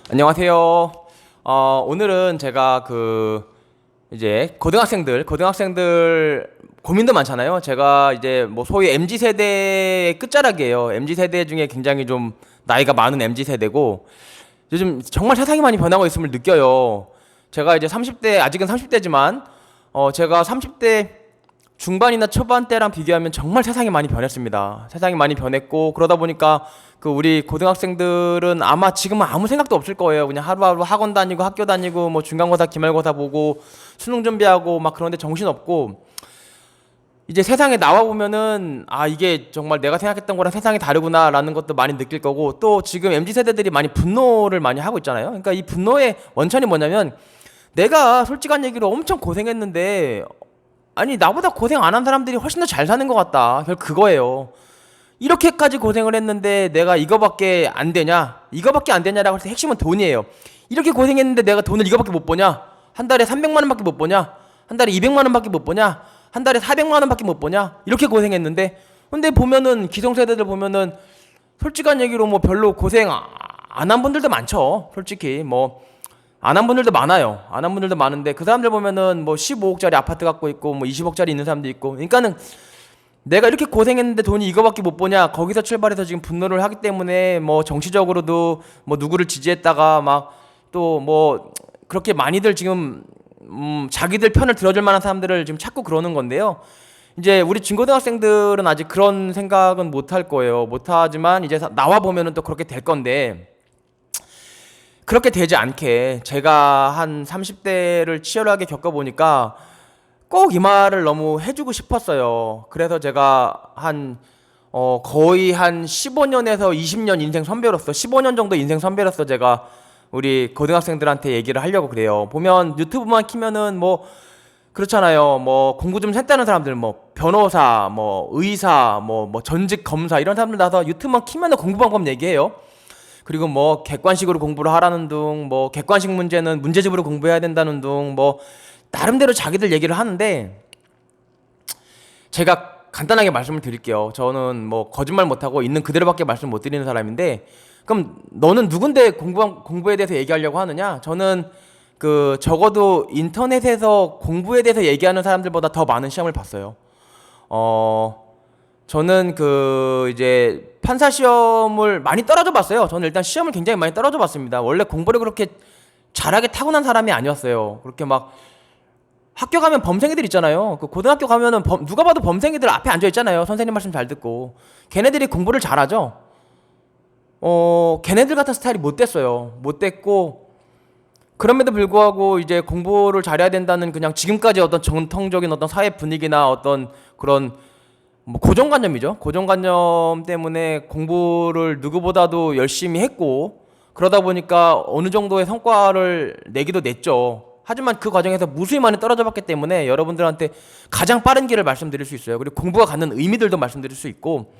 안녕하세요. 오늘은 제가 이제 고등학생들 고민도 많잖아요. 제가 이제 뭐 소위 MZ 세대의 끝자락이에요. MZ 세대 중에 굉장히 좀 나이가 많은 MZ 세대고 요즘 정말 세상이 많이 변하고 있음을 느껴요. 제가 이제 30대 아직은 30대지만 제가 30대 중반이나 초반 때랑 비교하면 정말 세상이 많이 변했습니다. 세상이 많이 변했고 그러다 보니까 우리 고등학생들은 아마 지금은 아무 생각도 없을 거예요. 그냥 하루하루 학원 다니고 학교 다니고 뭐 중간고사 기말고사 보고 수능 준비하고 막 그런데 정신 없고 이제 세상에 나와 보면은 이게 정말 내가 생각했던 거랑 세상이 다르구나라는 것도 많이 느낄 거고 또 지금 MZ 세대들이 많이 분노를 많이 하고 있잖아요. 그러니까 이 분노의 원천이 뭐냐면 내가 솔직한 얘기로 엄청 고생했는데 아니 나보다 고생 안 한 사람들이 훨씬 더 잘 사는 것 같다. 결국 그거예요. 이렇게까지 고생을 했는데 내가 이거밖에 안 되냐? 이거밖에 안 되냐라고 해서 핵심은 돈이에요. 이렇게 고생했는데 내가 돈을 이거밖에 못 버냐? 한 달에 300만 원밖에 못 버냐? 한 달에 200만 원밖에 못 버냐? 한 달에 400만 원밖에 못 버냐? 이렇게 고생했는데 근데 보면은 기성세대들 보면은 솔직한 얘기로 뭐 별로 고생 안 한 분들도 많죠. 솔직히 뭐 안 한 분들도 많아요. 안 한 분들도 많은데 그 사람들 보면은 뭐 15억짜리 아파트 갖고 있고 뭐 20억짜리 있는 사람도 있고 그러니까는 내가 이렇게 고생했는데 돈이 이거밖에 못 버냐 거기서 출발해서 지금 분노를 하기 때문에 뭐 정치적으로도 뭐 누구를 지지했다가 막 또 뭐 그렇게 많이들 지금 자기들 편을 들어줄 만한 사람들을 지금 찾고 그러는 건데요. 이제 우리 중고등학생들은 아직 그런 생각은 못 할 거예요. 못 하지만 이제 나와 보면은 또 그렇게 될 건데 그렇게 되지 않게 제가 한 30대를 치열하게 겪어보니까 꼭 이 말을 너무 해주고 싶었어요. 그래서 제가 거의 한 15년에서 20년 인생 선배로서 15년 정도 인생 선배로서 제가 우리 고등학생들한테 얘기를 하려고 그래요. 보면 유튜브만 키면은 뭐 그렇잖아요. 뭐 공부 좀 했다는 사람들 뭐 변호사, 뭐 의사, 뭐 전직 검사 이런 사람들 나서 유튜브만 키면은 공부 방법 얘기해요. 그리고 뭐 객관식으로 공부를 하라는 둥, 뭐 객관식 문제는 문제집으로 공부해야 된다는 둥, 뭐 나름대로 자기들 얘기를 하는데 제가 간단하게 말씀을 드릴게요. 저는 뭐 거짓말 못하고 있는 그대로밖에 말씀 못 드리는 사람인데 그럼 너는 누군데 공부에 대해서 얘기하려고 하느냐? 저는 적어도 인터넷에서 공부에 대해서 얘기하는 사람들보다 더 많은 시험을 봤어요. 저는 이제 판사 시험을 많이 떨어져 봤어요. 저는 일단 시험을 굉장히 많이 떨어져 봤습니다. 원래 공부를 그렇게 잘하게 타고난 사람이 아니었어요. 그렇게 막 학교 가면 범생이들 있잖아요. 고등학교 가면은 누가 봐도 범생이들 앞에 앉아 있잖아요. 선생님 말씀 잘 듣고. 걔네들이 공부를 잘하죠. 걔네들 같은 스타일이 못 됐어요. 못 됐고 그럼에도 불구하고 이제 공부를 잘해야 된다는 그냥 지금까지 어떤 전통적인 어떤 사회 분위기나 어떤 그런 뭐 고정관념이죠. 고정관념 때문에 공부를 누구보다도 열심히 했고 그러다 보니까 어느 정도의 성과를 내기도 냈죠. 하지만 그 과정에서 무수히 많이 떨어져 봤기 때문에 여러분들한테 가장 빠른 길을 말씀드릴 수 있어요. 그리고 공부가 갖는 의미들도 말씀드릴 수 있고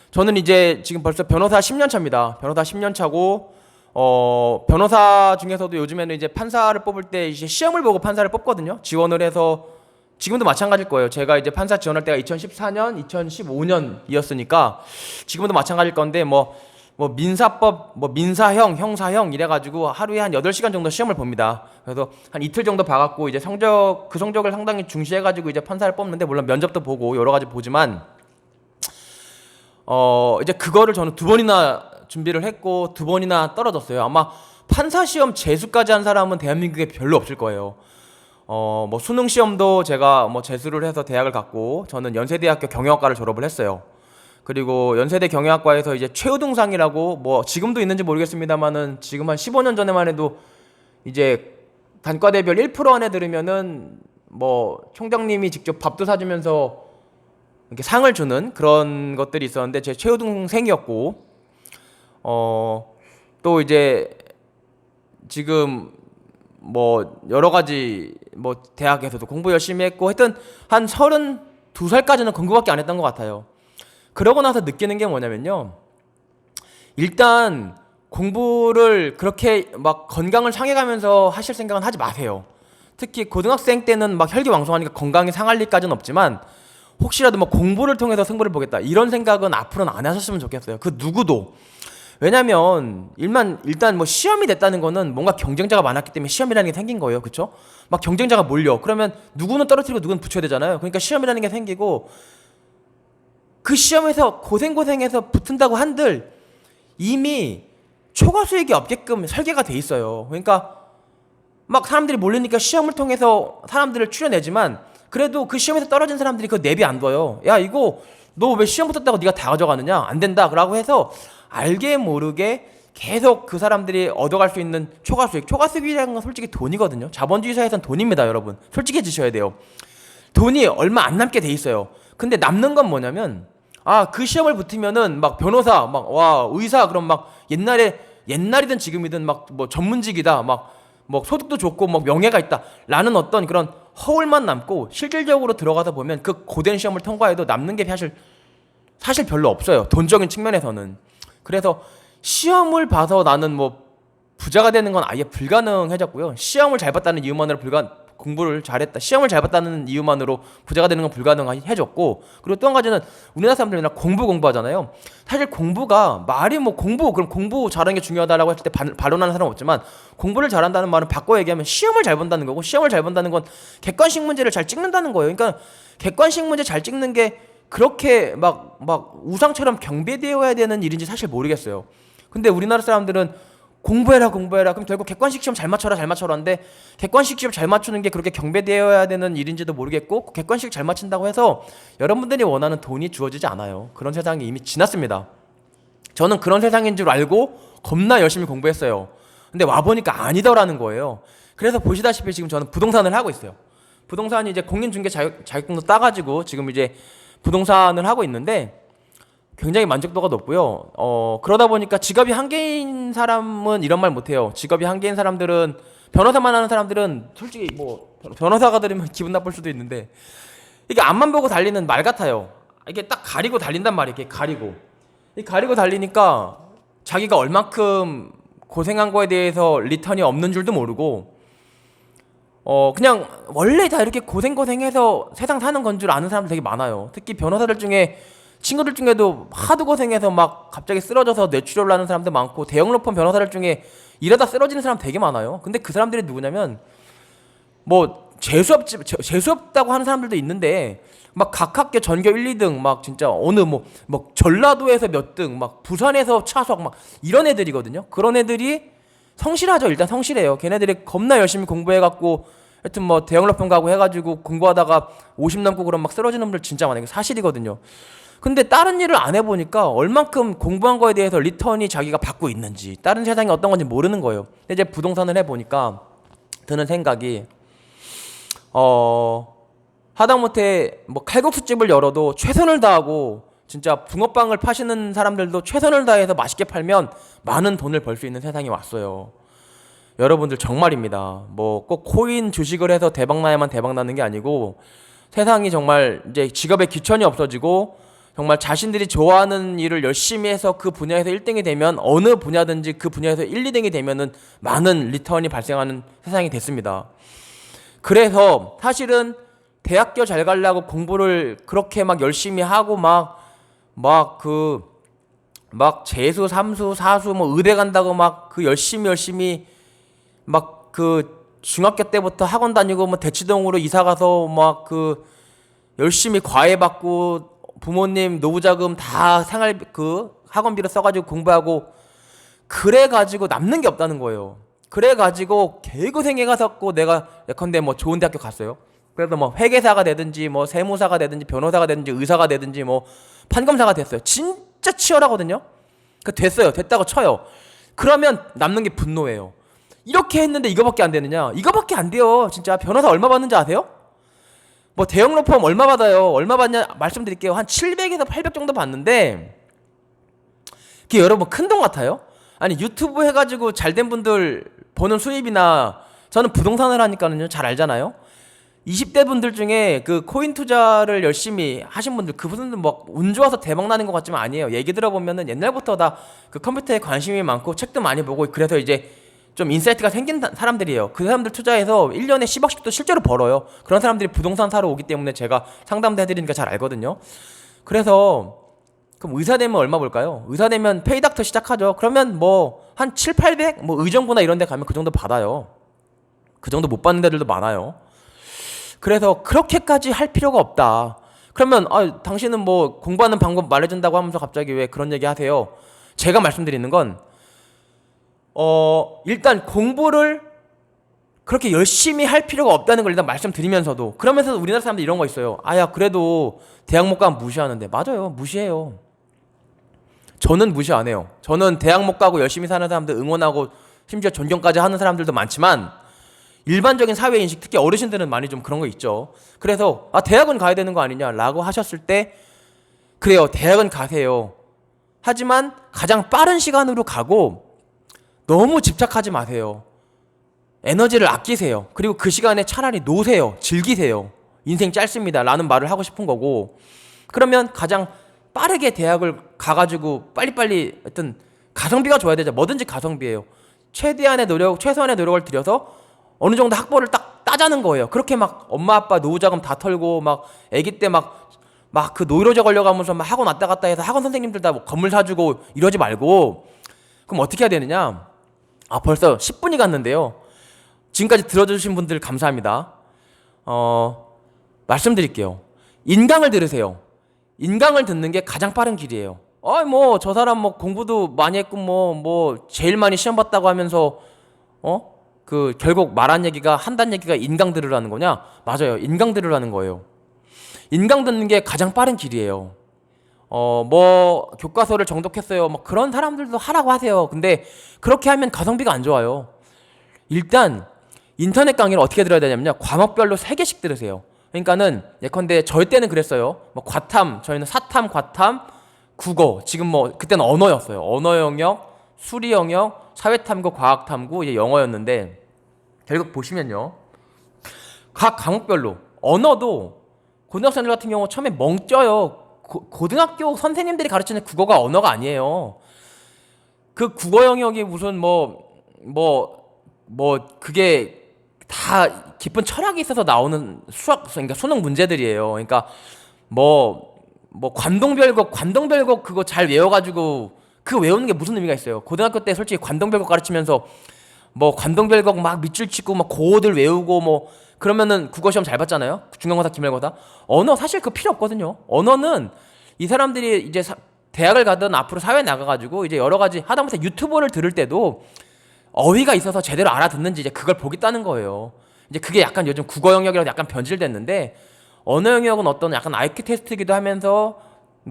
저는 이제 지금 벌써 변호사 10년 차입니다. 변호사 10년 차고 변호사 중에서도 요즘에는 이제 판사를 뽑을 때 이제 시험을 보고 판사를 뽑거든요. 지원을 해서 지금도 마찬가지일 거예요. 제가 이제 판사 지원할 때가 2014년, 2015년이었으니까 지금도 마찬가지일 건데 뭐 민사법, 뭐 민사형, 형사형 이래가지고 하루에 한 8시간 정도 시험을 봅니다. 그래서 한 이틀 정도 봐갖고 이제 그 성적을 상당히 중시해가지고 이제 판사를 뽑는데 물론 면접도 보고 여러 가지 보지만 이제 그거를 저는 2번이나 준비를 했고 2번이나 떨어졌어요. 아마 판사 시험 재수까지 한 사람은 대한민국에 별로 없을 거예요. 뭐 수능 시험도 제가 뭐 재수를 해서 대학을 갔고 저는 연세대학교 경영학과를 졸업을 했어요. 그리고 연세대 경영학과에서 이제 최우등상이라고 뭐 지금도 있는지 모르겠습니다만은 지금 한 15년 전에만 해도 이제 단과대별 1% 안에 들으면은 뭐 총장님이 직접 밥도 사주면서 이렇게 상을 주는 그런 것들이 있었는데 제 최우등생이었고 또 이제 지금 뭐 여러 가지 뭐 대학에서도 공부 열심히 했고 하여튼 한 32살까지는 공부밖에 안 했던 것 같아요. 그러고 나서 느끼는 게 뭐냐면요. 일단 공부를 그렇게 막 건강을 상해가면서 하실 생각은 하지 마세요. 특히 고등학생 때는 막 혈기왕성하니까 건강이 상할 일까지는 없지만 혹시라도 뭐 공부를 통해서 승부를 보겠다 이런 생각은 앞으로는 안 하셨으면 좋겠어요. 그 누구도. 왜냐면 일단 뭐 시험이 됐다는 거는 뭔가 경쟁자가 많았기 때문에 시험이라는 게 생긴 거예요. 그쵸? 막 경쟁자가 몰려. 그러면 누구는 떨어뜨리고 누구는 붙여야 되잖아요. 그러니까 시험이라는 게 생기고 그 시험에서 고생해서 붙은다고 한들 이미 초과 수익이 없게끔 설계가 돼 있어요. 그러니까 막 사람들이 몰리니까 시험을 통해서 사람들을 추려내지만 그래도 그 시험에서 떨어진 사람들이 그 내비 안 둬요. 야, 이거 너 왜 시험 붙었다고 네가 다 가져가느냐? 안 된다. 라고 해서 알게 모르게 계속 그 사람들이 얻어갈 수 있는 초과 수익. 초과 수익이라는 건 솔직히 돈이거든요. 자본주의 사회에선 돈입니다, 여러분. 솔직해지셔야 돼요. 돈이 얼마 안 남게 돼 있어요. 근데 남는 건 뭐냐면 그 시험을 붙으면은 막 변호사, 막 의사, 그럼 막 옛날이든 지금이든 막 뭐 전문직이다, 막 뭐 소득도 좋고 뭐 명예가 있다라는 어떤 그런 허울만 남고 실질적으로 들어가서 보면 그 고된 시험을 통과해도 남는 게 사실 별로 없어요. 돈적인 측면에서는. 그래서 시험을 봐서 나는 뭐 부자가 되는 건 아예 불가능해졌고요. 시험을 잘 봤다는 이유만으로 공부를 잘했다. 시험을 잘 봤다는 이유만으로 부자가 되는 건 불가능해졌고, 그리고 또 한 가지는 우리나라 사람들이 맨날 공부하잖아요. 사실 공부가 말이 뭐 그럼 공부 잘하는 게 중요하다라고 했을 때 반론하는 사람은 없지만 공부를 잘한다는 말은 바꿔 얘기하면 시험을 잘 본다는 거고, 시험을 잘 본다는 건 객관식 문제를 잘 찍는다는 거예요. 그러니까 객관식 문제 잘 찍는 게 그렇게 막 우상처럼 경배되어야 되는 일인지 사실 모르겠어요. 근데 우리나라 사람들은 공부해라. 그럼 결국 객관식 시험 잘 맞춰라 하는데 객관식 시험 잘 맞추는 게 그렇게 경배되어야 되는 일인지도 모르겠고, 객관식 잘 맞춘다고 해서 여러분들이 원하는 돈이 주어지지 않아요. 그런 세상이 이미 지났습니다. 저는 그런 세상인 줄 알고 겁나 열심히 공부했어요. 근데 와보니까 아니더라는 거예요. 그래서 보시다시피 지금 저는 부동산을 하고 있어요. 부동산이 이제 공인중개 자격증도 따가지고 지금 이제 부동산을 하고 있는데 굉장히 만족도가 높고요. 그러다 보니까 직업이 한 개인 사람은 이런 말 못해요. 직업이 한 개인 사람들은, 변호사만 하는 사람들은 솔직히 뭐 변호사가 들으면 기분 나쁠 수도 있는데 이게 앞만 보고 달리는 말 같아요. 이게 딱 가리고 달린단 말이에요. 이렇게 가리고 달리니까 자기가 얼만큼 고생한 거에 대해서 리턴이 없는 줄도 모르고 그냥 원래 다 이렇게 고생해서 세상 사는 건 줄 아는 사람들 되게 많아요. 특히 변호사들 중에 친구들 중에도 하도 고생해서 막 갑자기 쓰러져서 뇌출혈을 하는 사람도 많고, 대형 로펌 변호사들 중에 일하다 쓰러지는 사람 되게 많아요. 근데 그 사람들이 누구냐면 뭐 재수없다고 하는 사람들도 있는데 막 각 학교 전교 1, 2등 막 진짜 어느 뭐 전라도에서 몇 등, 막 부산에서 차석 막 이런 애들이거든요. 그런 애들이 성실하죠. 일단 성실해요. 걔네들이 겁나 열심히 공부해갖고 하여튼 뭐 대형 로펌 가고 해가지고 공부하다가 50 넘고 그런 막 쓰러지는 분들 진짜 많아요. 사실이거든요. 근데 다른 일을 안 해보니까 얼만큼 공부한 거에 대해서 리턴이 자기가 받고 있는지, 다른 세상이 어떤 건지 모르는 거예요. 근데 이제 부동산을 해보니까 드는 생각이 하다못해 뭐 칼국수집을 열어도 최선을 다하고 진짜 붕어빵을 파시는 사람들도 최선을 다해서 맛있게 팔면 많은 돈을 벌 수 있는 세상이 왔어요. 여러분들 정말입니다. 뭐 꼭 코인 주식을 해서 대박나야만 대박나는 게 아니고, 세상이 정말 이제 직업의 귀천이 없어지고 정말 자신들이 좋아하는 일을 열심히 해서 그 분야에서 1등이 되면 어느 분야든지 그 분야에서 1, 2등이 되면은 많은 리턴이 발생하는 세상이 됐습니다. 그래서 사실은 대학교 잘 가려고 공부를 그렇게 막 열심히 하고 재수, 삼수, 사수 뭐 의대 간다고 막 그 열심히 막 그 중학교 때부터 학원 다니고 뭐 대치동으로 이사 가서 막 그 열심히 과외 받고 부모님 노후자금 다 생활 그 학원비로 써가지고 공부하고 그래가지고 남는 게 없다는 거예요. 그래가지고 개고생해가지고 내가 예컨대 뭐 좋은 대학교 갔어요. 그래서 뭐 회계사가 되든지 뭐 세무사가 되든지 변호사가 되든지 의사가 되든지 뭐 판검사가 됐어요. 진짜 치열하거든요. 그 됐다고 쳐요. 그러면 남는 게 분노예요. 이렇게 했는데 이거밖에 안 되느냐? 이거밖에 안 돼요. 진짜 변호사 얼마 받는지 아세요? 뭐 대형 로펌 얼마 받아요? 얼마 받냐 말씀드릴게요. 한 700에서 800 정도 받는데 그게 여러분 큰 돈 같아요? 아니 유튜브 해가지고 잘된 분들 버는 수입이나, 저는 부동산을 하니까는요 잘 알잖아요. 20대 분들 중에 그 코인 투자를 열심히 하신 분들, 그분들 뭐 운 좋아서 대박 나는 것 같지만 아니에요. 얘기 들어보면은 옛날부터 다 그 컴퓨터에 관심이 많고 책도 많이 보고 그래서 이제 좀 인사이트가 생긴 사람들이에요. 그 사람들 투자해서 1년에 10억씩도 실제로 벌어요. 그런 사람들이 부동산 사러 오기 때문에 제가 상담도 해드리니까 잘 알거든요. 그래서 그럼 의사 되면 얼마 벌까요? 의사 되면 페이닥터 시작하죠. 그러면 뭐 한 7, 800? 뭐 의정부나 이런 데 가면 그 정도 받아요. 그 정도 못 받는 데들도 많아요. 그래서 그렇게까지 할 필요가 없다. 그러면 당신은 뭐 공부하는 방법 말해준다고 하면서 갑자기 왜 그런 얘기 하세요? 제가 말씀드리는 건 일단 공부를 그렇게 열심히 할 필요가 없다는 걸 일단 말씀드리면서도, 그러면서 우리나라 사람들 이런 거 있어요. 야 그래도 대학 못 가면 무시하는데. 맞아요, 무시해요. 저는 무시 안 해요. 저는 대학 못 가고 열심히 사는 사람들 응원하고 심지어 존경까지 하는 사람들도 많지만, 일반적인 사회 인식, 특히 어르신들은 많이 좀 그런 거 있죠. 그래서 대학은 가야 되는 거 아니냐라고 하셨을 때, 그래요, 대학은 가세요. 하지만 가장 빠른 시간으로 가고 너무 집착하지 마세요. 에너지를 아끼세요. 그리고 그 시간에 차라리 노세요. 즐기세요. 인생 짧습니다 라는 말을 하고 싶은 거고, 그러면 가장 빠르게 대학을 가가지고 빨리빨리, 하여튼 가성비가 좋아야 되죠. 뭐든지 가성비예요. 최소한의 노력을 들여서 어느 정도 학벌을 딱 따자는 거예요. 그렇게 막 엄마 아빠 노후자금 다 털고 막 아기 때 막 그 노이로제 걸려가면서 막 학원 왔다 갔다 해서 학원 선생님들 다 건물 사주고 이러지 말고, 그럼 어떻게 해야 되느냐? 벌써 10분이 갔는데요. 지금까지 들어주신 분들 감사합니다. 말씀드릴게요. 인강을 들으세요. 인강을 듣는 게 가장 빠른 길이에요. 뭐 저 사람 뭐 공부도 많이 했고 뭐 제일 많이 시험 봤다고 하면서 결국 말한 얘기가, 한단 얘기가 인강 들으라는 거냐? 맞아요. 인강 들으라는 거예요. 인강 듣는 게 가장 빠른 길이에요. 뭐 교과서를 정독했어요. 뭐 그런 사람들도 하라고 하세요. 근데 그렇게 하면 가성비가 안 좋아요. 일단 인터넷 강의를 어떻게 들어야 되냐면요. 과목별로 3개씩 들으세요. 그러니까는 예컨대 저희 때는 그랬어요. 뭐 과탐, 저희는 사탐, 과탐, 국어. 지금 뭐 그때는 언어였어요. 언어 영역, 수리 영역, 사회탐구, 과학탐구, 이제 영어였는데, 결국 보시면요, 각 과목별로 언어도 고등학생들 같은 경우 처음에 멍쪄요. 고등학교 선생님들이 가르치는 국어가 언어가 아니에요. 그 국어 영역이 무슨 그게 다 깊은 철학이 있어서 나오는 그러니까 수능 문제들이에요. 그러니까 관동별곡 그거 잘 외워가지고 그거 외우는 게 무슨 의미가 있어요? 고등학교 때 솔직히 관동별곡 가르치면서 관동별곡 막 밑줄 치고 막 고어들 외우고 그러면은 국어 시험 잘 봤잖아요. 중간고사, 기말고사. 언어 사실 그 필요 없거든요. 언어는 이 사람들이 이제 대학을 가든 앞으로 사회에 나가가지고 이제 여러 가지 하다못해 유튜버를 들을 때도 어휘가 있어서 제대로 알아듣는지 이제 그걸 보겠다는 거예요. 이제 그게 약간 요즘 국어 영역이라고 약간 변질됐는데, 언어 영역은 어떤 약간 IQ 테스트기도 하면서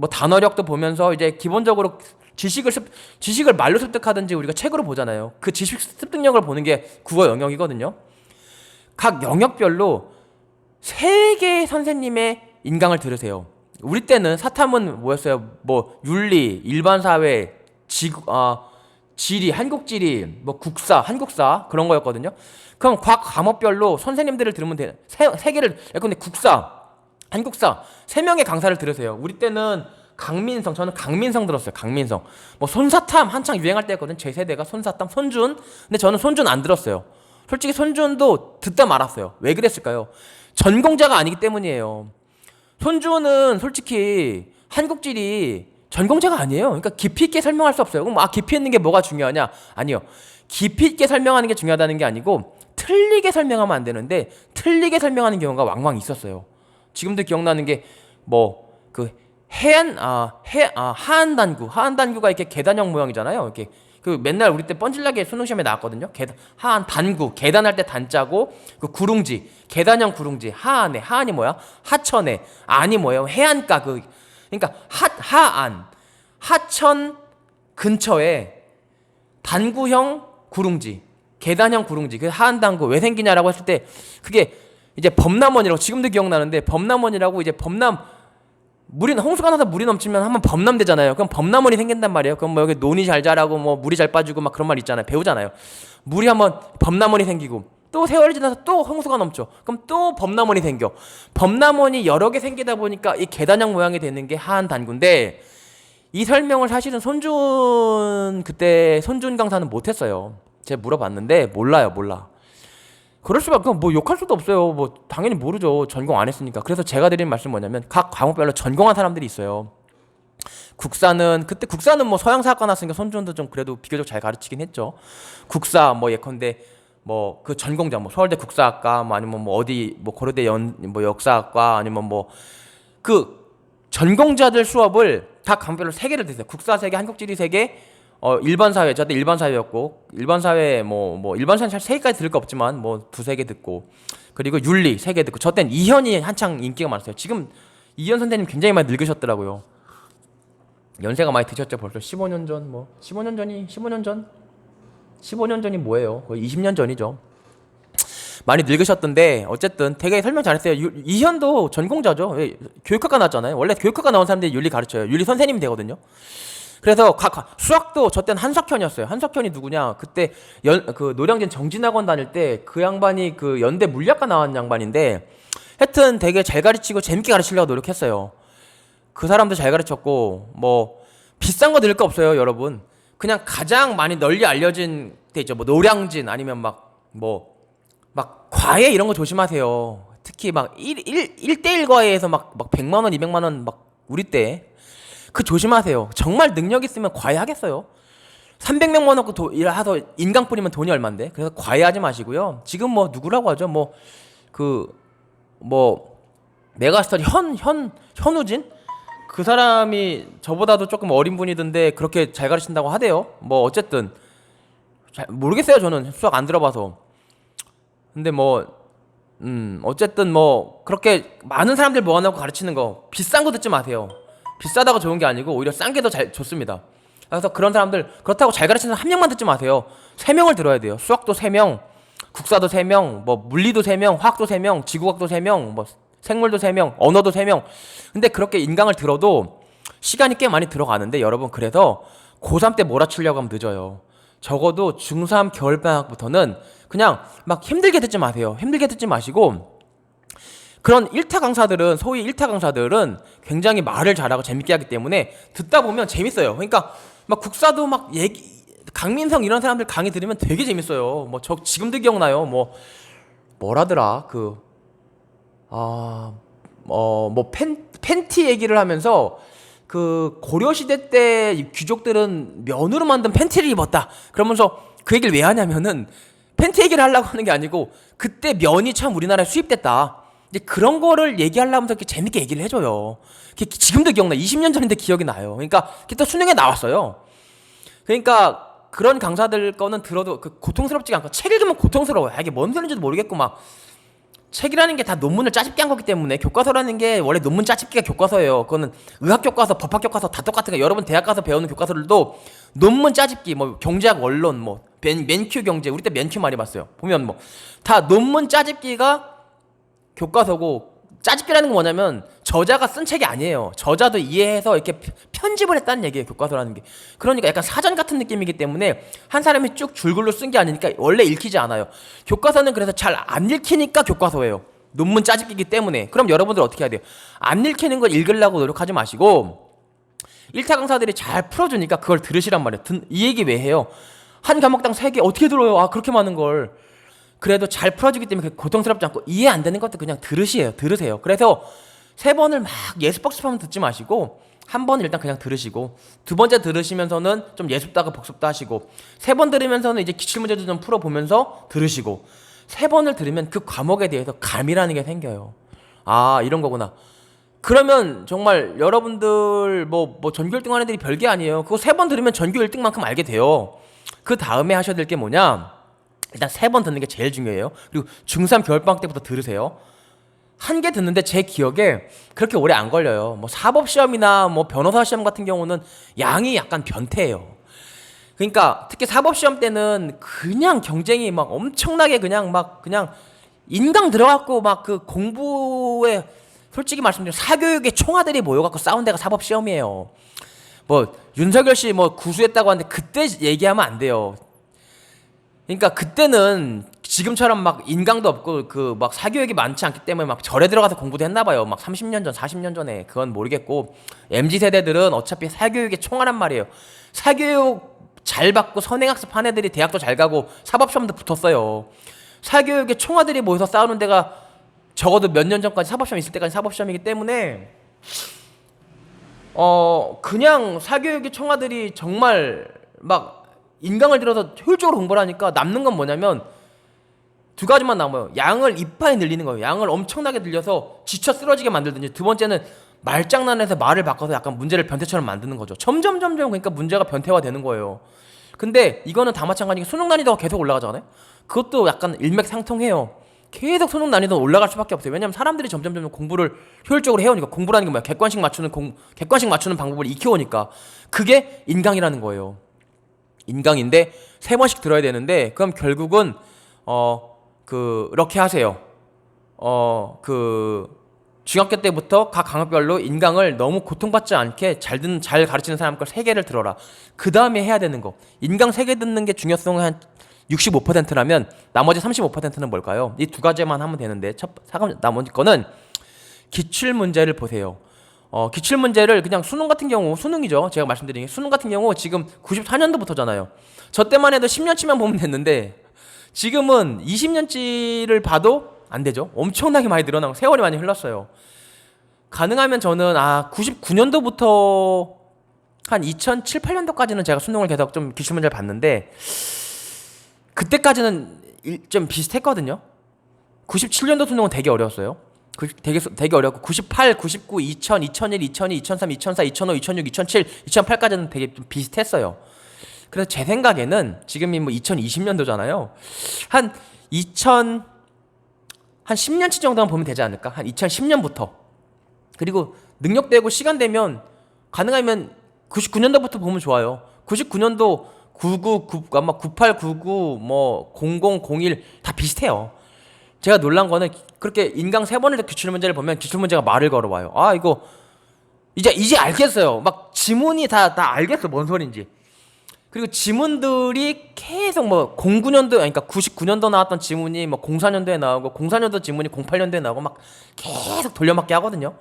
단어력도 보면서 이제 기본적으로 지식을 말로 습득하든지 우리가 책으로 보잖아요. 그 지식 습득력을 보는 게 국어 영역이거든요. 각 영역별로 3개의 선생님의 인강을 들으세요. 우리 때는 사탐은 뭐였어요? 윤리, 일반사회, 지리, 한국지리, 국사, 한국사 그런 거였거든요. 그럼 각 과목별로 선생님들을 들으면 돼요. 3개를, 근데 국사, 한국사 3명의 강사를 들으세요. 우리 때는 저는 강민성 들었어요. 강민성. 손사탐 한창 유행할 때였거든. 제 세대가 손사탐, 손준. 근데 저는 손준 안 들었어요. 솔직히 손준도 듣다 말았어요. 왜 그랬을까요? 전공자가 아니기 때문이에요. 손준은 솔직히 한국지리 전공자가 아니에요. 그러니까 깊이 있게 설명할 수 없어요. 그럼 깊이 있는 게 뭐가 중요하냐? 아니요. 깊이 있게 설명하는 게 중요하다는 게 아니고 틀리게 설명하면 안 되는데 틀리게 설명하는 경우가 왕왕 있었어요. 지금도 기억나는 게 하안단구가 이렇게 계단형 모양이잖아요. 이렇게 맨날 우리 때 뻔질나게 수능 시험에 나왔거든요. 하안단구, 계단할 때 단자고, 구릉지, 계단형 구릉지, 하안이 뭐야? 하천에, 안이 뭐예요? 해안가, 그러니까 하천 근처에 단구형 구릉지, 계단형 구릉지, 그 하안단구 왜 생기냐라고 했을 때, 그게 이제 범람원이라고, 지금도 기억나는데 범람원이라고, 이제 홍수가 나서 물이 넘치면 한번 범람되잖아요. 그럼 범람원이 생긴단 말이에요. 그럼 여기 논이 잘 자라고 물이 잘 빠지고 막 그런 말 있잖아요. 배우잖아요. 물이 한번 범람원이 생기고, 또 세월이 지나서 또 홍수가 넘쳐. 그럼 또 범람원이 생겨. 범람원이 여러 개 생기다 보니까 이 계단형 모양이 되는 게 하안단구인데, 이 설명을 사실은 그때 손준 강사는 못했어요. 제가 물어봤는데 몰라. 그럴 수밖에 욕할 수도 없어요. 당연히 모르죠. 전공 안 했으니까. 그래서 제가 드리는 말씀은 뭐냐면 각 과목별로 전공한 사람들이 있어요. 국사는 뭐 서양사학과 나왔으니까 손준도 좀 그래도 비교적 잘 가르치긴 했죠. 국사 뭐 예컨대 뭐 그 전공자 뭐 서울대 국사학과 뭐 아니면 뭐 어디 뭐 고려대 뭐 역사학과 아니면 뭐 그 전공자들 수업을 다 강별로 세 개를 드세요. 국사 세 개, 한국지리 세 개, 일반 사회 저때 일반 사회였고 일반 사회 뭐 일반 사회 세 개까지 들을 거 없지만 뭐 두세 개 듣고 그리고 윤리 세 개 듣고 저 땐 이현이 한창 인기가 많았어요. 지금 이현 선생님 굉장히 많이 늙으셨더라고요. 연세가 많이 드셨죠. 벌써 15년 전 뭐 15년 전이 뭐예요? 거의 20년 전이죠. 많이 늙으셨던데 어쨌든 되게 설명 잘했어요. 이현도 전공자죠. 교육학과 나왔잖아요. 원래 교육학과 나온 사람들이 윤리 가르쳐요. 윤리 선생님이 되거든요. 그래서 수학도 저 때는 한석현이었어요. 한석현이 누구냐? 그때 그 노량진 정진학원 다닐 때 그 양반이 그 연대 물리학과 나온 양반인데 하여튼 되게 잘 가르치고 재밌게 가르치려고 노력했어요. 그 사람도 잘 가르쳤고 뭐 비싼 거 들을 거 없어요, 여러분. 그냥 가장 많이 널리 알려진 데 있죠. 뭐 노량진 아니면 막 과외 이런 거 조심하세요. 특히 막 1대1 과외에서 막 100만 원, 200만 원 막 우리 때 그 조심하세요. 정말 능력 있으면 과외 하겠어요. 300명만 넣고 일하서 인강 뿌리면 돈이 얼만데. 그래서 과외하지 마시고요. 지금 뭐 누구라고 하죠? 메가스터 현우진? 그 사람이 저보다도 조금 어린 분이던데 그렇게 잘 가르친다고 하대요. 뭐 어쨌든 잘 모르겠어요. 저는 수학 안 들어봐서. 근데 어쨌든 뭐 그렇게 많은 사람들 모아놓고 가르치는 거 비싼 거 듣지 마세요. 비싸다고 좋은 게 아니고 오히려 싼 게 더 좋습니다. 그래서 그런 사람들 그렇다고 잘 가르치는 한 명만 듣지 마세요. 3명을 들어야 돼요. 수학도 3명, 국사도 3명, 뭐 물리도 3명, 화학도 3명, 지구과학도 3명, 뭐 생물도 3명, 언어도 3명. 근데 그렇게 인강을 들어도 시간이 꽤 많이 들어가는데 여러분 그래서 고3 때 몰아치려고 하면 늦어요. 적어도 중3 겨울방학부터는 그냥 막 힘들게 듣지 마세요. 힘들게 듣지 마시고 그런 소위 1타 강사들은 굉장히 말을 잘하고 재밌게 하기 때문에 듣다 보면 재밌어요. 그러니까 막 국사도 막 강민성 이런 사람들 강의 들으면 되게 재밌어요. 뭐 저 지금도 기억나요. 뭐라더라 팬티 얘기를 하면서 그 고려시대 때 귀족들은 면으로 만든 팬티를 입었다. 그러면서 그 얘기를 왜 하냐면은 팬티 얘기를 하려고 하는 게 아니고 그때 면이 처음 우리나라에 수입됐다. 이제 그런 거를 얘기하려면서 이렇게 재밌게 얘기를 해줘요. 지금도 기억나. 20년 전인데 기억이 나요. 그러니까 그게 또 수능에 나왔어요. 그러니까 그런 강사들 거는 들어도 고통스럽지가 않고 책 읽으면 고통스러워요. 이게 뭔 소리인지도 모르겠고 막 책이라는 게 다 논문을 짜집기 한 거기 때문에 교과서라는 게 원래 논문 짜집기가 교과서예요. 그거는 의학 교과서, 법학 교과서 다 똑같은 거. 여러분 대학 가서 배우는 교과서들도 논문 짜집기, 뭐 경제학 원론, 뭐 맨큐 경제, 우리 때 맨큐 많이 봤어요. 보면 뭐 다 논문 짜집기가 교과서고 짜집기라는 건 뭐냐면 저자가 쓴 책이 아니에요. 저자도 이해해서 이렇게 편집을 했다는 얘기예요. 교과서라는 게. 그러니까 약간 사전 같은 느낌이기 때문에 한 사람이 쭉 줄글로 쓴 게 아니니까 원래 읽히지 않아요. 교과서는 그래서 잘 안 읽히니까 교과서예요. 논문 짜집기이기 때문에. 그럼 여러분들 어떻게 해야 돼요? 안 읽히는 걸 읽으려고 노력하지 마시고 1타 강사들이 잘 풀어주니까 그걸 들으시란 말이에요. 이 얘기 왜 해요? 한 과목당 3개 어떻게 들어요? 아 그렇게 많은 걸. 그래도 잘 풀어주기 때문에 고통스럽지 않고 이해 안 되는 것도 그냥 들으세요. 그래서 3번을 막 예습복습하면 듣지 마시고 한 번은 일단 그냥 들으시고 두 번째 들으시면서는 좀 예습다가 복습도 하시고 3번 들으면서는 이제 기출문제도 좀 풀어보면서 들으시고 3번을 들으면 그 과목에 대해서 감이라는 게 생겨요. 아 이런 거구나. 그러면 정말 여러분들 뭐 전교 1등 하는 애들이 별게 아니에요. 그거 3번 들으면 전교 1등만큼 알게 돼요. 그 다음에 하셔야 될 게 뭐냐, 일단 3번 듣는 게 제일 중요해요. 그리고 중3 겨울방학 때부터 들으세요. 한 개 듣는데 제 기억에 그렇게 오래 안 걸려요. 뭐 사법시험이나 뭐 변호사 시험 같은 경우는 양이 약간 변태예요. 그러니까 특히 사법시험 때는 그냥 경쟁이 막 엄청나게 그냥 인강 들어갖고 막 그 공부에 솔직히 말씀드리면 사교육의 총아들이 모여갖고 싸운 데가 사법시험이에요. 뭐 윤석열 씨 뭐 구수했다고 하는데 그때 얘기하면 안 돼요. 그러니까 그때는 지금처럼 막 인강도 없고 그 막 사교육이 많지 않기 때문에 막 절에 들어가서 공부도 했나 봐요. 막 30년 전, 40년 전에. 그건 모르겠고 MZ 세대들은 어차피 사교육의 총알한 말이에요. 사교육 잘 받고 선행학습 한 애들이 대학도 잘 가고 사법시험도 붙었어요. 사교육의 총아들이 모여서 싸우는 데가 적어도 몇 년 전까지 사법시험 있을 때까지 사법시험이기 때문에 그냥 사교육의 청아들이 정말 막 인강을 들어서 효율적으로 공부를 하니까 남는 건 뭐냐면 두 가지만 남아요. 양을 이파에 늘리는 거예요. 양을 엄청나게 늘려서 지쳐 쓰러지게 만들든지, 두 번째는 말장난해서 말을 바꿔서 약간 문제를 변태처럼 만드는 거죠. 점점 그러니까 문제가 변태화 되는 거예요. 근데 이거는 다 마찬가지인 게 수능 난이도가 계속 올라가잖아요. 그것도 약간 일맥상통해요. 계속 수능 난이도는 올라갈 수밖에 없어요. 왜냐면 사람들이 점점 공부를 효율적으로 해오니까. 공부라는 게 뭐야? 객관식 맞추는 방법을 익혀오니까. 그게 인강이라는 거예요. 인강인데 세 번씩 들어야 되는데, 그럼 결국은 그렇게 하세요. 중학교 때부터 각 강학별로 인강을 너무 고통받지 않게 잘 가르치는 사람 걸 3개를 들어라. 그 다음에 해야 되는 거. 인강 3개 듣는 게 중요성은 한 65%라면 나머지 35%는 뭘까요? 이 두 가지만 하면 되는데, 나머지 거는 기출문제를 보세요. 기출문제를 그냥 수능 같은 경우, 수능이죠. 제가 말씀드린 게 수능 같은 경우 지금 94년도부터잖아요. 저 때만 해도 10년치만 보면 됐는데 지금은 20년치를 봐도 안 되죠. 엄청나게 많이 늘어나고 세월이 많이 흘렀어요. 가능하면 저는 99년도부터 한 2007, 8년도까지는 제가 수능을 계속 좀 기출문제를 봤는데 그때까지는 좀 비슷했거든요. 97년도 수능은 되게 어려웠어요. 되게 어렵고 98, 99, 2000, 2001, 2002, 2003, 2004, 2005, 2006, 2007, 2008까지는 되게 좀 비슷했어요. 그래서 제 생각에는 지금이 뭐 2020년도잖아요. 한 10년치 정도만 보면 되지 않을까? 한 2010년부터. 그리고 능력되고 시간 되면 가능하면 99년도부터 보면 좋아요. 99년도 아마 98, 99, 뭐 00, 01 다 비슷해요. 제가 놀란 거는 그렇게 인강 3번을 기출문제를 보면 기출문제가 말을 걸어와요. 이거 이제 알겠어요. 막 지문이 다 알겠어. 뭔 소린지. 그리고 지문들이 계속 뭐 09년도, 그러니까 99년도 나왔던 지문이 뭐 04년도에 나오고 04년도 지문이 08년도에 나오고 막 계속 돌려막기 하거든요.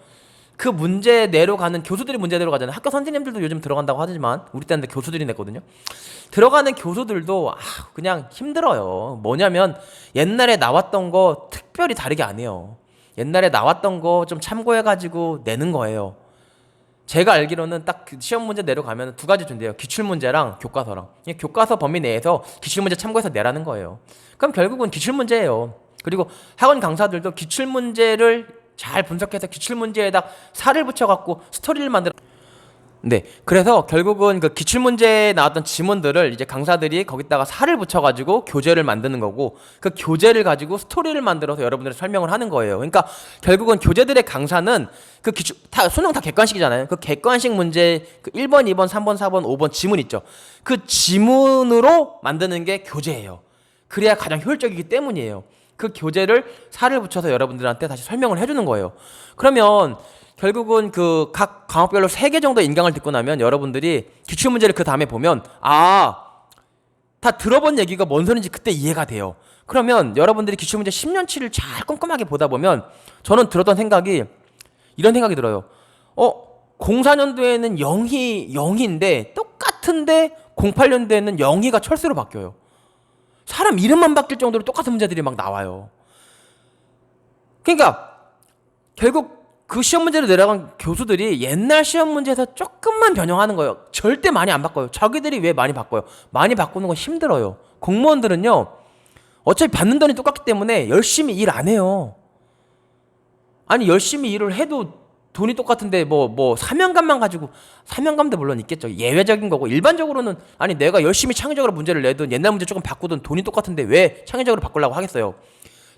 그 문제대로 가는, 교수들이 문제대로 가잖아요. 학교 선생님들도 요즘 들어간다고 하지만 우리 때는 교수들이 냈거든요. 들어가는 교수들도 그냥 힘들어요. 뭐냐면 옛날에 나왔던 거 특별히 다르게 안 해요. 옛날에 나왔던 거 좀 참고해가지고 내는 거예요. 제가 알기로는 딱 그 시험 문제 내려가면 두 가지 준대요. 기출문제랑 교과서랑. 교과서 범위 내에서 기출문제 참고해서 내라는 거예요. 그럼 결국은 기출문제예요. 그리고 학원 강사들도 기출문제를 잘 분석해서 기출문제에다 살을 붙여갖고 스토리를 만들어. 네, 그래서 결국은 그 기출문제에 나왔던 지문들을 이제 강사들이 거기다가 살을 붙여가지고 교재를 만드는 거고, 그 교재를 가지고 스토리를 만들어서 여러분들이 설명을 하는 거예요. 그러니까 결국은 교재들의 강사는 그 수능 다 객관식이잖아요. 그 객관식 문제, 그 1번, 2번, 3번, 4번, 5번 지문 있죠. 그 지문으로 만드는 게 교재예요. 그래야 가장 효율적이기 때문이에요. 그 교재를 살을 붙여서 여러분들한테 다시 설명을 해주는 거예요. 그러면 결국은 그 각 과목별로 3개 정도 인강을 듣고 나면 여러분들이 기출문제를 그 다음에 보면 다 들어본 얘기가 뭔 소린지 그때 이해가 돼요. 그러면 여러분들이 기출문제 10년치를 잘 꼼꼼하게 보다 보면 저는 들었던 생각이 이런 생각이 들어요. 04년도에는 0인데 똑같은데 08년도에는 0이가 철수로 바뀌어요. 사람 이름만 바뀔 정도로 똑같은 문제들이 막 나와요. 그러니까 결국 그 시험 문제를 내려간 교수들이 옛날 시험 문제에서 조금만 변형하는 거예요. 절대 많이 안 바꿔요. 자기들이 왜 많이 바꿔요? 많이 바꾸는 건 힘들어요. 공무원들은요, 어차피 받는 돈이 똑같기 때문에 열심히 일 안 해요. 아니, 열심히 일을 해도 돈이 똑같은데 사명감만 가지고, 사명감도 물론 있겠죠. 예외적인 거고, 일반적으로는 아니 내가 열심히 창의적으로 문제를 내든 옛날 문제 조금 바꾸든 돈이 똑같은데 왜 창의적으로 바꾸려고 하겠어요?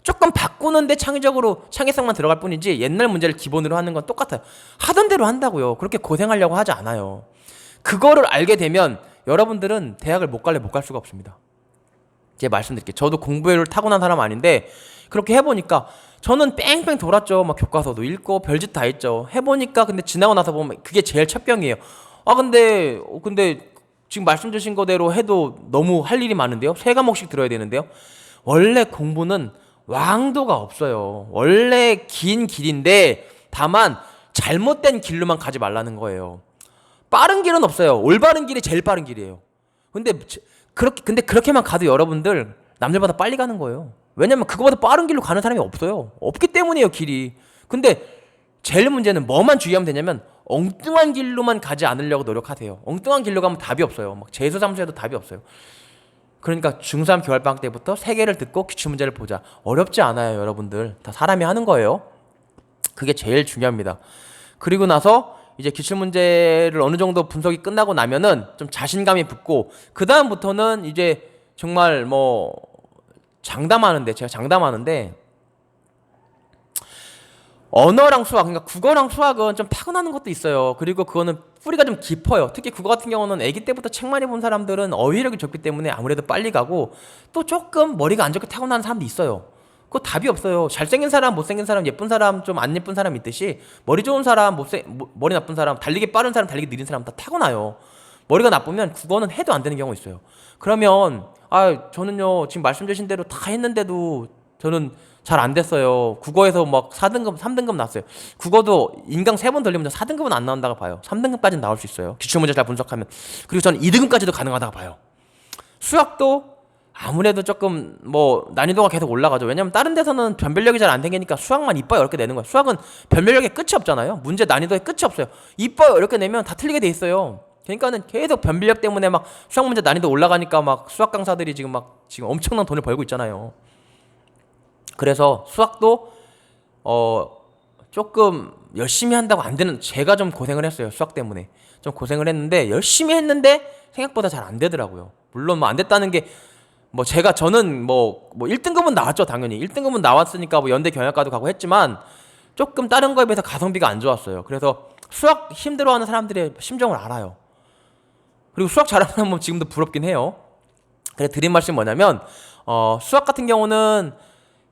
조금 바꾸는데 창의성만 들어갈 뿐이지 옛날 문제를 기본으로 하는 건 똑같아요. 하던 대로 한다고요. 그렇게 고생하려고 하지 않아요. 그거를 알게 되면 여러분들은 대학을 못 갈 수가 없습니다. 제가 말씀드릴게요. 저도 공부를 타고난 사람 아닌데 그렇게 해보니까 저는 뺑뺑 돌았죠. 막 교과서도 읽고 별짓 다 했죠. 해보니까 근데 지나고 나서 보면 그게 제일 첫 병이에요. 근데 지금 말씀 주신 거대로 해도 너무 할 일이 많은데요. 3과목씩 들어야 되는데요. 원래 공부는 왕도가 없어요. 원래 긴 길인데 다만 잘못된 길로만 가지 말라는 거예요. 빠른 길은 없어요. 올바른 길이 제일 빠른 길이에요. 근데 그렇게만 가도 여러분들 남들보다 빨리 가는 거예요. 왜냐면 그거보다 빠른 길로 가는 사람이 없어요. 없기 때문이에요, 길이. 근데 제일 문제는 뭐만 주의하면 되냐면 엉뚱한 길로만 가지 않으려고 노력하세요. 엉뚱한 길로 가면 답이 없어요. 막 재수삼수해도 답이 없어요. 그러니까 중3 겨울방학 때부터 세 개를 듣고 기출문제를 보자. 어렵지 않아요, 여러분들. 다 사람이 하는 거예요. 그게 제일 중요합니다. 그리고 나서 이제 기출문제를 어느 정도 분석이 끝나고 나면은 좀 자신감이 붙고, 그 다음부터는 이제 정말 뭐 제가 장담하는데, 언어랑 수학, 그러니까 국어랑 수학은 좀 타고나는 것도 있어요. 그리고 그거는 뿌리가 좀 깊어요. 특히 국어 같은 경우는 아기 때부터 책 많이 본 사람들은 어휘력이 좋기 때문에 아무래도 빨리 가고, 또 조금 머리가 안 좋게 타고나는 사람도 있어요. 그거 답이 없어요. 잘생긴 사람, 못생긴 사람, 예쁜 사람, 좀 안 예쁜 사람 있듯이, 머리 좋은 사람, 머리 나쁜 사람, 달리기 빠른 사람, 달리기 느린 사람 다 타고나요. 머리가 나쁘면 국어는 해도 안 되는 경우가 있어요. 그러면 저는요 지금 말씀 주신 대로 다 했는데도 저는 잘 안 됐어요. 국어에서 막 4등급, 3등급 났어요. 국어도 인강 3번 돌리면 4등급은 안 나온다고 봐요. 3등급까지는 나올 수 있어요. 기출문제 잘 분석하면. 그리고 저는 2등급까지도 가능하다고 봐요. 수학도 아무래도 조금 뭐 난이도가 계속 올라가죠. 왜냐면 다른 데서는 변별력이 잘 안 생기니까 수학만 이뻐요 어렵게 내는 거예요. 수학은 변별력에 끝이 없잖아요. 문제 난이도에 끝이 없어요. 이뻐요 어렵게 내면 다 틀리게 돼 있어요. 그러니까는 계속 변별력 때문에 막 수학 문제 난이도 올라가니까 막 수학 강사들이 지금 엄청난 돈을 벌고 있잖아요. 그래서 수학도 조금 열심히 한다고 안 되는, 제가 좀 고생을 했어요. 수학 때문에 좀 고생을 했는데, 열심히 했는데 생각보다 잘 안 되더라고요. 물론 뭐 안 됐다는 게 뭐 저는 뭐 1등급은 나왔죠. 당연히 1등급은 나왔으니까 뭐 연대 경영학과도 가고 했지만 조금 다른 거에 비해서 가성비가 안 좋았어요. 그래서 수학 힘들어하는 사람들의 심정을 알아요. 그리고 수학 잘하는 사람은 지금도 부럽긴 해요. 그래서 드린 말씀이 뭐냐면 수학 같은 경우는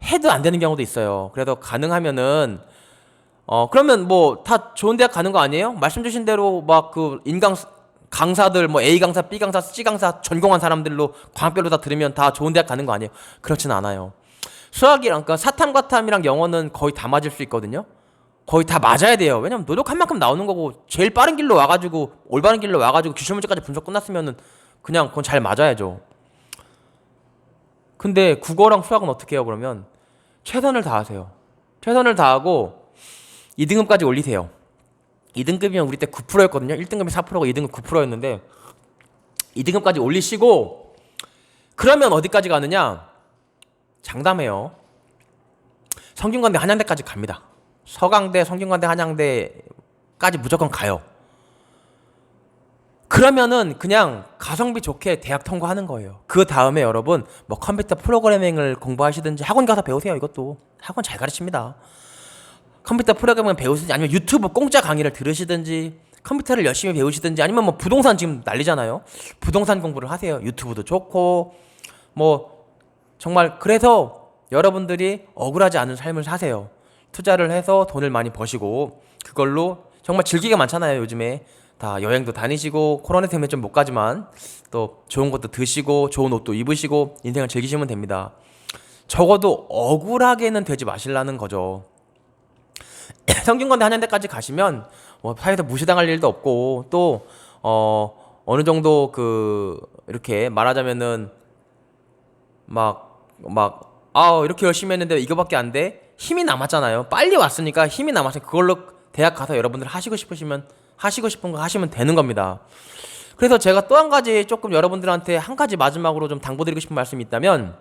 해도 안 되는 경우도 있어요. 그래서 가능하면은 그러면 뭐 다 좋은 대학 가는 거 아니에요? 말씀 주신 대로 막 그 인강 강사들 뭐 A 강사, B 강사, C 강사 전공한 사람들로 과목별로 다 들으면 다 좋은 대학 가는 거 아니에요? 그렇진 않아요. 수학이랑 그러니까 사탐과탐이랑 영어는 거의 다 맞을 수 있거든요. 거의 다 맞아야 돼요. 왜냐면 노력한 만큼 나오는 거고, 제일 빠른 길로 와가지고 올바른 길로 와가지고 기출문제까지 분석 끝났으면은 그냥 그건 잘 맞아야죠. 근데 국어랑 수학은 어떻게 해요? 그러면 최선을 다하세요. 최선을 다하고 2등급까지 올리세요. 2등급이면 우리 때 9%였거든요. 1등급이 4%고 2등급 9%였는데 2등급까지 올리시고, 그러면 어디까지 가느냐? 장담해요. 성균관대 한양대까지 갑니다. 서강대, 성균관대, 한양대까지 무조건 가요. 그러면은 그냥 가성비 좋게 대학 통과하는 거예요. 그 다음에 여러분 뭐 컴퓨터 프로그래밍을 공부하시든지 학원 가서 배우세요. 이것도 학원 잘 가르칩니다. 컴퓨터 프로그래밍 배우시든지 아니면 유튜브 공짜 강의를 들으시든지 컴퓨터를 열심히 배우시든지, 아니면 뭐 부동산 지금 난리잖아요. 부동산 공부를 하세요. 유튜브도 좋고 뭐 정말. 그래서 여러분들이 억울하지 않은 삶을 사세요. 투자를 해서 돈을 많이 버시고 그걸로 정말 즐기게 많잖아요. 요즘에 다 여행도 다니시고 코로나 때문에 좀 못 가지만 또 좋은 것도 드시고 좋은 옷도 입으시고 인생을 즐기시면 됩니다. 적어도 억울하게는 되지 마시라는 거죠. 성균관대 한양대까지 가시면 뭐 사회에서 무시당할 일도 없고, 또 어느 정도 이렇게 말하자면은 이렇게 열심히 했는데 이거밖에 안 돼? 힘이 남았잖아요. 빨리 왔으니까 힘이 남아서 그걸로 대학 가서 여러분들 하시고 싶은 거 하시면 되는 겁니다. 그래서 제가 또 한 가지 조금 여러분들한테 한 가지 마지막으로 좀 당부드리고 싶은 말씀이 있다면,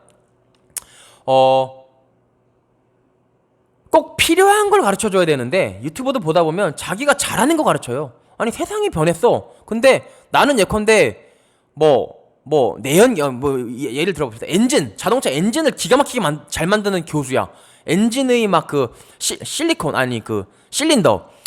꼭 필요한 걸 가르쳐줘야 되는데 유튜버도 보다 보면 자기가 잘하는 거 가르쳐요. 아니 세상이 변했어. 근데 나는 예컨대 예를 들어봅시다. 자동차 엔진을 기가 막히게 잘 만드는 교수야. 엔진의 실리콘,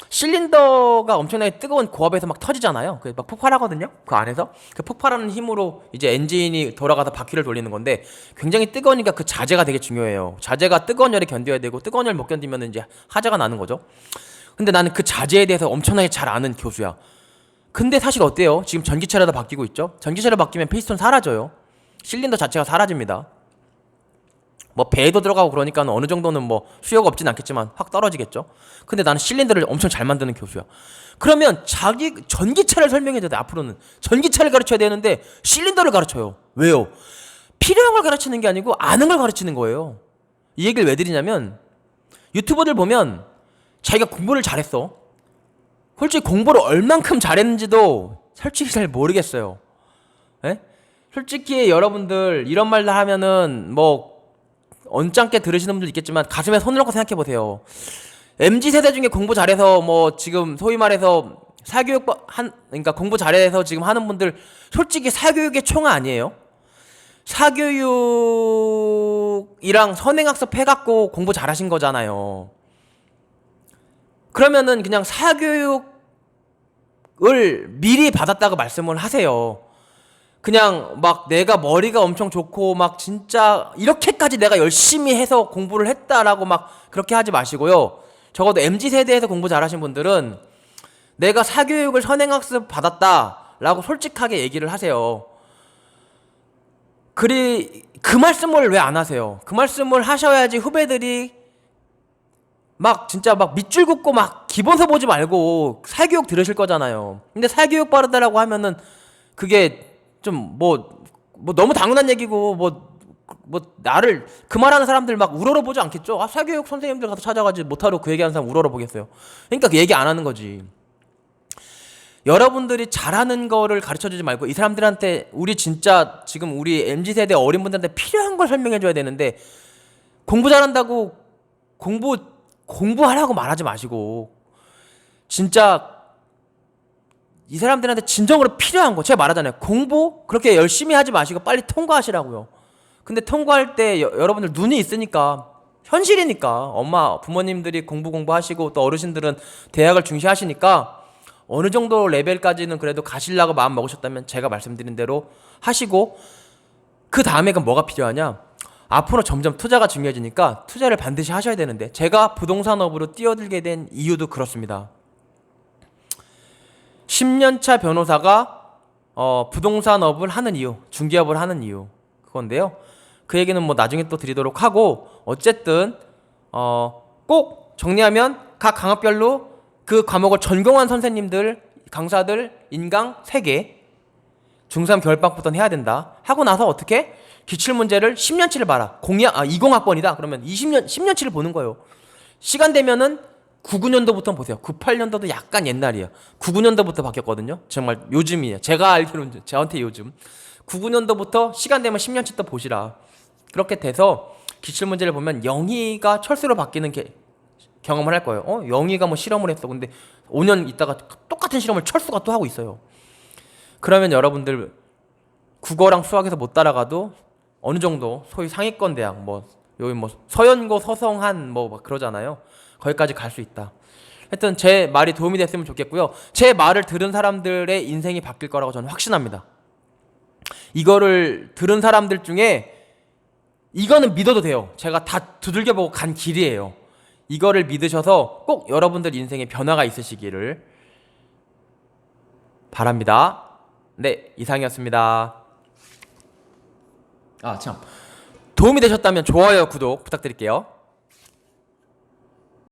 실린더가 엄청나게 뜨거운 고압에서 막 터지잖아요. 그래서 막 폭발하거든요. 그 안에서 그 폭발하는 힘으로 이제 엔진이 돌아가서 바퀴를 돌리는 건데, 굉장히 뜨거우니까 그 자재가 되게 중요해요. 자재가 뜨거운 열에 견뎌야 되고, 뜨거운 열 못 견디면 이제 화재가 나는 거죠. 근데 나는 그 자재에 대해서 엄청나게 잘 아는 교수야. 근데 사실 어때요? 지금 전기차로 바뀌고 있죠. 전기차로 바뀌면 피스톤 사라져요. 실린더 자체가 사라집니다. 뭐 배에도 들어가고 그러니까 어느 정도는 뭐 수요가 없진 않겠지만 확 떨어지겠죠. 근데 나는 실린더를 엄청 잘 만드는 교수야. 그러면 자기 전기차를 설명해줘야 돼. 앞으로는 전기차를 가르쳐야 되는데 실린더를 가르쳐요. 왜요? 필요한 걸 가르치는 게 아니고 아는 걸 가르치는 거예요. 이 얘기를 왜 드리냐면, 유튜버들 보면 자기가 공부를 잘했어. 솔직히 공부를 얼만큼 잘했는지도 솔직히 잘 모르겠어요. 에? 솔직히 여러분들 이런 말 하면은 뭐 언짢게 들으시는 분들 있겠지만 가슴에 손을 얹고 생각해 보세요. MZ 세대 중에 공부 잘해서 뭐 지금 소위 말해서 그러니까 공부 잘해서 지금 하는 분들 솔직히 사교육의 총아 아니에요? 사교육이랑 선행학습 해갖고 공부 잘하신 거잖아요. 그러면은 그냥 사교육을 미리 받았다고 말씀을 하세요. 그냥 막 내가 머리가 엄청 좋고 막 진짜 이렇게까지 내가 열심히 해서 공부를 했다라고 막 그렇게 하지 마시고요. 적어도 MZ세대에서 공부 잘하신 분들은 내가 사교육을 선행학습 받았다라고 솔직하게 얘기를 하세요. 그 말씀을 왜 안 하세요? 그 말씀을 하셔야지 후배들이 막 진짜 막 밑줄 긋고 막 기본서 보지 말고 사교육 들으실 거잖아요. 근데 사교육 바르다라고 하면은 그게 좀 뭐 너무 당연한 얘기고 나를 그 말하는 사람들 막 우러러 보지 않겠죠? 아, 사교육 선생님들 가서 찾아가지 못하러 그 얘기하는 사람 우러러 보겠어요. 그러니까 그 얘기 안 하는 거지. 여러분들이 잘하는 거를 가르쳐주지 말고 이 사람들한테 우리 진짜 지금 우리 MZ세대 어린 분들한테 필요한 걸 설명해줘야 되는데 공부 잘한다고 공부하라고 말하지 마시고 진짜 이 사람들한테 진정으로 필요한 거 제가 말하잖아요. 공부 그렇게 열심히 하지 마시고 빨리 통과하시라고요. 근데 통과할 때 여러분들 눈이 있으니까 현실이니까 엄마 부모님들이 공부하시고 또 어르신들은 대학을 중시하시니까 어느 정도 레벨까지는 그래도 가시려고 마음 먹으셨다면 제가 말씀드린 대로 하시고 그 다음에 그럼 뭐가 필요하냐? 앞으로 점점 투자가 중요해지니까 투자를 반드시 하셔야 되는데 제가 부동산업으로 뛰어들게 된 이유도 그렇습니다. 10년차 변호사가 부동산업을 하는 이유, 중개업을 하는 이유 그건데요. 그 얘기는 뭐 나중에 또 드리도록 하고 어쨌든 꼭 정리하면 각 강업별로 그 과목을 전공한 선생님들, 강사들 인강 3개 중3 겨울방학부터는 해야 된다. 하고 나서 어떻게? 기출문제를 10년치를 봐라. 20학번이다. 그러면 10년치를 보는 거예요. 시간 되면은 99년도부터 보세요. 98년도도 약간 옛날이에요. 99년도부터 바뀌었거든요. 정말 요즘이에요. 제가 알기로는 저한테 요즘 99년도부터 시간 되면 10년치 또 보시라. 그렇게 돼서 기출문제를 보면 영희가 철수로 바뀌는 경험을 할 거예요. 영희가 뭐 실험을 했어. 근데 5년 있다가 똑같은 실험을 철수가 또 하고 있어요. 그러면 여러분들 국어랑 수학에서 못 따라가도 어느 정도 소위 상위권 대학 여기 서연고 서성한 막 그러잖아요. 거기까지 갈 수 있다. 하여튼 제 말이 도움이 됐으면 좋겠고요. 제 말을 들은 사람들의 인생이 바뀔 거라고 저는 확신합니다. 이거를 들은 사람들 중에 이거는 믿어도 돼요. 제가 다 두들겨보고 간 길이에요. 이거를 믿으셔서 꼭 여러분들 인생에 변화가 있으시기를 바랍니다. 네, 이상이었습니다. 아, 참. 도움이 되셨다면 좋아요, 구독 부탁드릴게요.